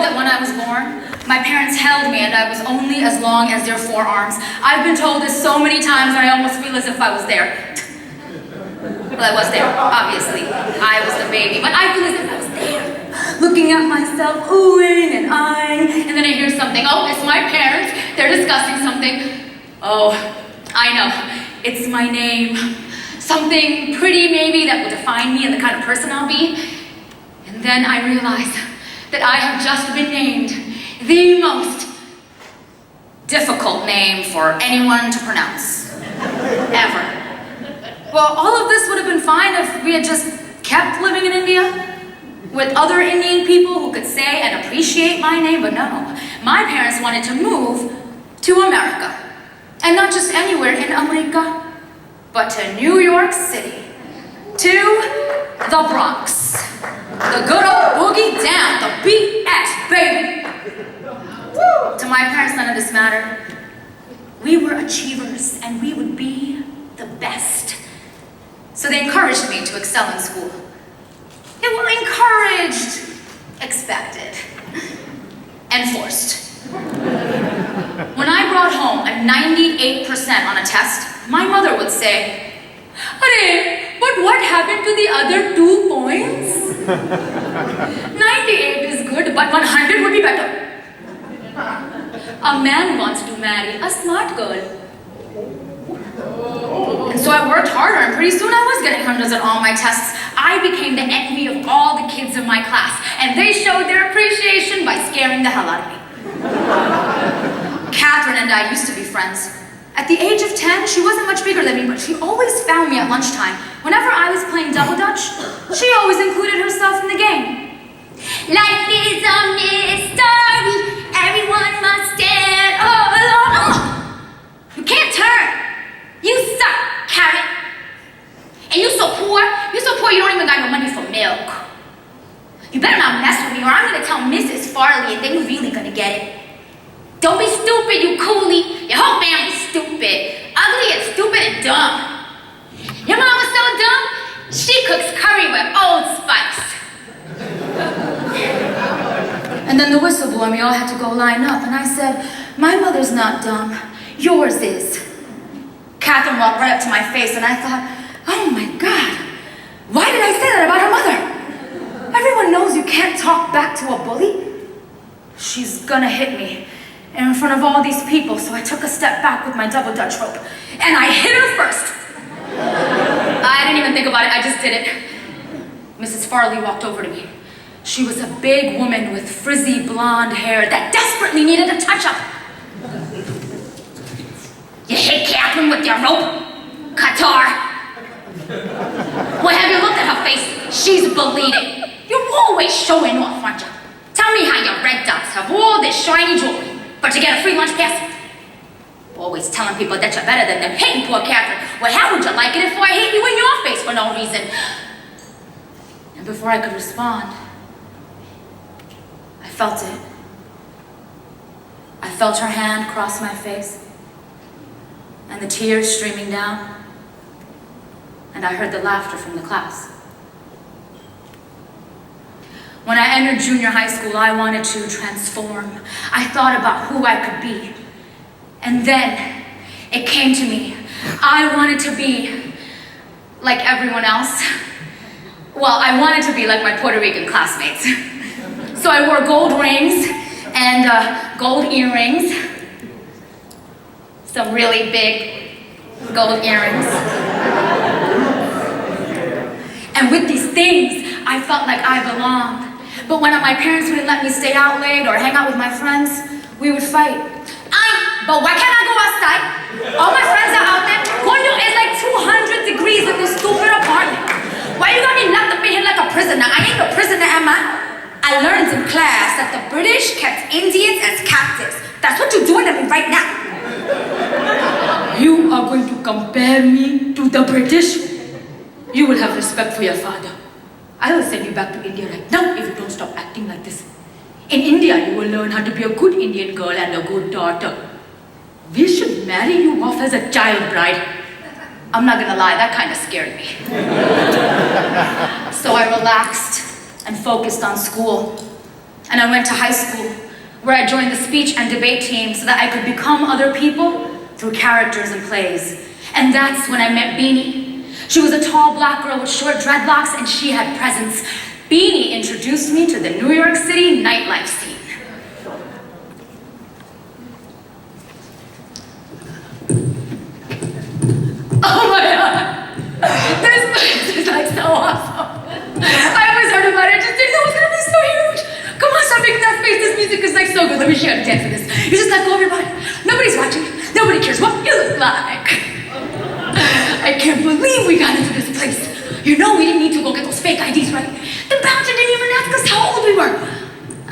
know that when I was born, my parents held me and I was only as long as their forearms. I've been told this so many times that I almost feel as if I was there. Well, I was there, obviously. I was the baby, but I feel as if I was there, looking at myself, oohing and eyeing, and then I hear something. Oh, it's my parents. They're discussing something. Oh, I know. It's my name. Something pretty, maybe, that will define me and the kind of person I'll be. And then I realize that I have just been named the most difficult name for anyone to pronounce, ever. Well, all of this would have been fine if we had just kept living in India with other Indian people who could say and appreciate my name, but no. My parents wanted to move to America. And not just anywhere in America, but to New York City, to the Bronx. The good old boogie down, the BX, baby. Woo. To my parents, none of this mattered. We were achievers, and we would be the best. So they encouraged me to excel in school. Yeah, well, encouraged, expected, and forced. When I brought home a 98% on a test, my mother would say, "Arey, but what happened to the other 2 points? 98 is good, but 100 would be better. A man wants to marry a smart girl." And so I worked harder, and pretty soon I was getting hundreds on all my tests. I became the envy of all the kids in my class, and they showed their appreciation by scaring the hell out of me. Catherine and I used to be friends. At the age of 10, she wasn't much bigger than me, but she always found me at lunchtime. Whenever I was playing double dutch, she always included herself in the game. Life is a mystery, everyone must stand alone. You can't turn. You suck, carrot. And you so poor you don't even got no money for milk. You better not mess with me or I'm gonna tell Mrs. Farley and then you're really gonna get it. Don't be stupid, you coolie. Your whole family's stupid. Ugly and stupid and dumb. Your mom was so dumb, she cooks curry with Old Spice. And then the whistle blew and we all had to go line up. And I said, "My mother's not dumb, yours is." Catherine walked right up to my face and I thought, oh my God, why did I say that about her mother? Everyone knows you can't talk back to a bully. She's gonna hit me in front of all these people, so I took a step back with my double dutch rope and I hit her first. I didn't even think about it, I just did it. Mrs. Farley walked over to me. She was a big woman with frizzy blonde hair that desperately needed a touch-up. "You hit Catherine with your rope, Qatar." Well, have you looked at her face? She's bleeding. You're always showing off, aren't you? Tell me how your red dots have all this shiny jewelry, but you get a free lunch pass? Always telling people that you're better than them, hating poor Catherine. Well, how would you like it if I hit you in your face for no reason? And before I could respond, I felt it. I felt her hand cross my face, and the tears streaming down, and I heard the laughter from the class. When I entered junior high school, I wanted to transform. I thought about who I could be. And then it came to me. I wanted to be like everyone else. Well, I wanted to be like my Puerto Rican classmates. So I wore gold rings and gold earrings. Some really big gold earrings. And with these things, I felt like I belonged. But when my parents wouldn't let me stay out late or hang out with my friends, we would fight. But why can't I go outside? All my friends are out there. Coño, it's like 200 degrees in this stupid apartment. Why you got me locked up in here like a prisoner? I ain't a prisoner, am I? I learned in class that the British kept Indians as captives. That's what you're doing to me right now. You are going to compare me to the British? You will have respect for your father. I will send you back to India right now if you don't stop acting like this. In India, you will learn how to be a good Indian girl and a good daughter. We should marry you off as a child bride. I'm not gonna lie, that kind of scared me. So I relaxed and focused on school. And I went to high school, where I joined the speech and debate team so that I could become other people through characters and plays. And that's when I met Beanie. She was a tall black girl with short dreadlocks, and she had presence. Beanie introduced me to the New York City nightlife scene. Oh my God! This place is like so awesome. I always heard about it, I just didn't know it was gonna be so huge. Come on, stop making that face. This music is like so good. Let me show you how to dance for this. You just let go of your body. Nobody's watching. Nobody cares what you look like. I can't believe we got into this place. You know we didn't need to go get those fake IDs, right? The bouncer didn't even ask us how old we were.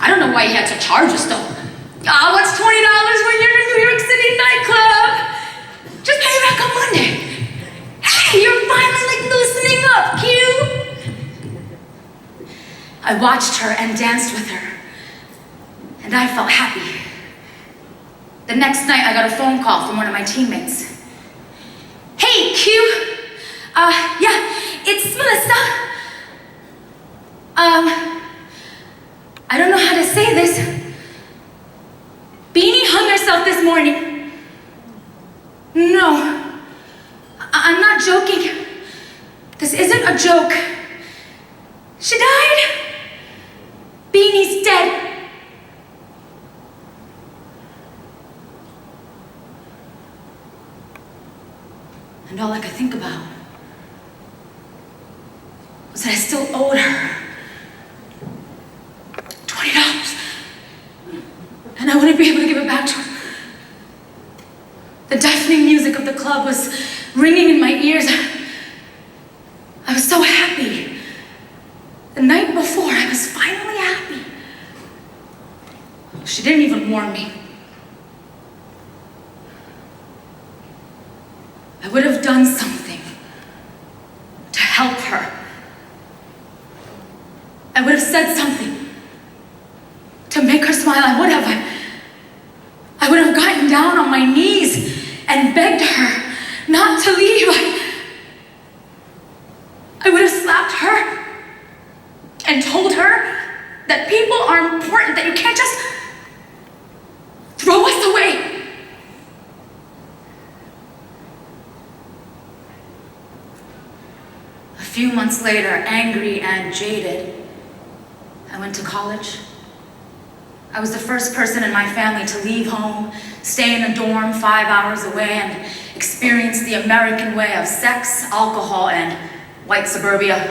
I don't know why he had to charge us though. What's $20 when you're in a New York City nightclub? Just pay back on Monday. Hey, you're finally like loosening up, Q. I watched her and danced with her, and I felt happy. The next night, I got a phone call from one of my teammates. Hey, Q. Yeah, it's Melissa. I don't know how to say this. Beanie hung herself this morning. No, I'm not joking. This isn't a joke. She died. Beanie's dead. And all I could think about was that I still owed her $20. And I wouldn't be able to give it back to her. The deafening music of the club was ringing in my ears. I was so happy. The night before, I was finally happy. She didn't even warn me. I would have done something to help her. I would have said something to make her smile. I would have gotten down on my knees and begged her not to leave. I would have slapped her and told her that people are important, that you can't just throw us away. A few months later, angry and jaded, I went to college. I was the first person in my family to leave home, stay in a dorm 5 hours away, and experience the American way of sex, alcohol, and white suburbia.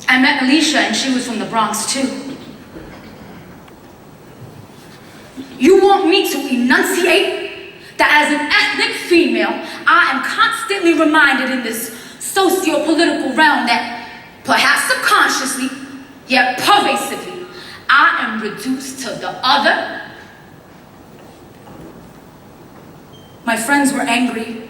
I met Alicia, and she was from the Bronx too. You want me to enunciate that as an ethnic female, I am constantly reminded in this socio-political realm that, perhaps subconsciously, yet pervasively, I am reduced to the other? My friends were angry,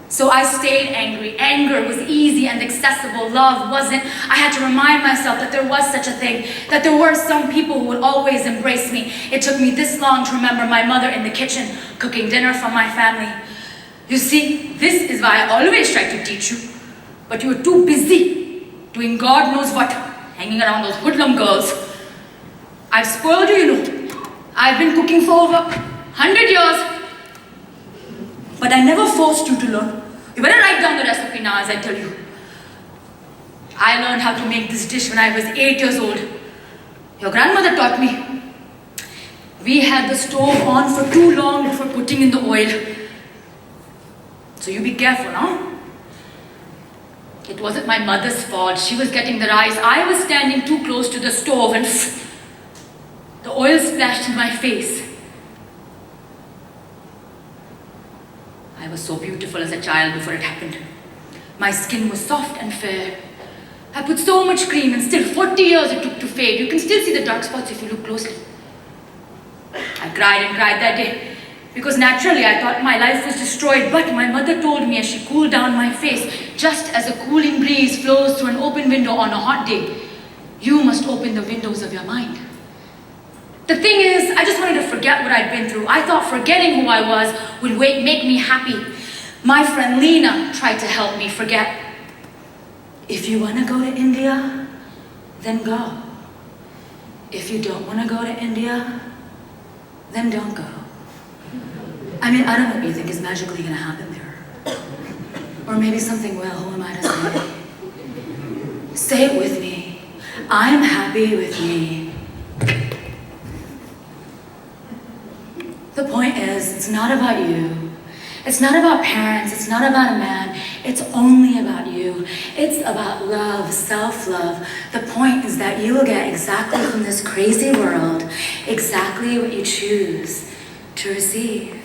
so I stayed angry. Anger was easy and accessible. Love wasn't. I had to remind myself that there was such a thing, that there were some people who would always embrace me. It took me this long to remember my mother in the kitchen, cooking dinner for my family. You see, this is why I always try to teach you, but you were too busy doing God knows what, hanging around those hoodlum girls. I've spoiled you, you know. I've been cooking for over 100 years, but I never forced you to learn. You better write down the recipe now as I tell you. I learned how to make this dish when I was 8 years old. Your grandmother taught me. We had the stove on for too long before putting in the oil. So you be careful, huh? It wasn't my mother's fault. She was getting the rice. I was standing too close to the stove and the oil splashed in my face. I was so beautiful as a child before it happened. My skin was soft and fair. I put so much cream and still 40 years it took to fade. You can still see the dark spots if you look closely. I cried and cried that day because naturally I thought my life was destroyed, but my mother told me as she cooled down my face, just as a cooling breeze flows through an open window on a hot day, you must open the windows of your mind. The thing is, I just wanted to forget what I'd been through. I thought forgetting who I was would make me happy. My friend Lena tried to help me forget. If you want to go to India, then go. if you don't want to go to India, then don't go. I mean, I don't know what you think is magically going to happen there. Or maybe something will, who am I to say? Say it with me. I'm happy with me. The point is, it's not about you. It's not about parents, it's not about a man, it's only about you. It's about love, self-love. The point is that you will get exactly from this crazy world, exactly what you choose to receive.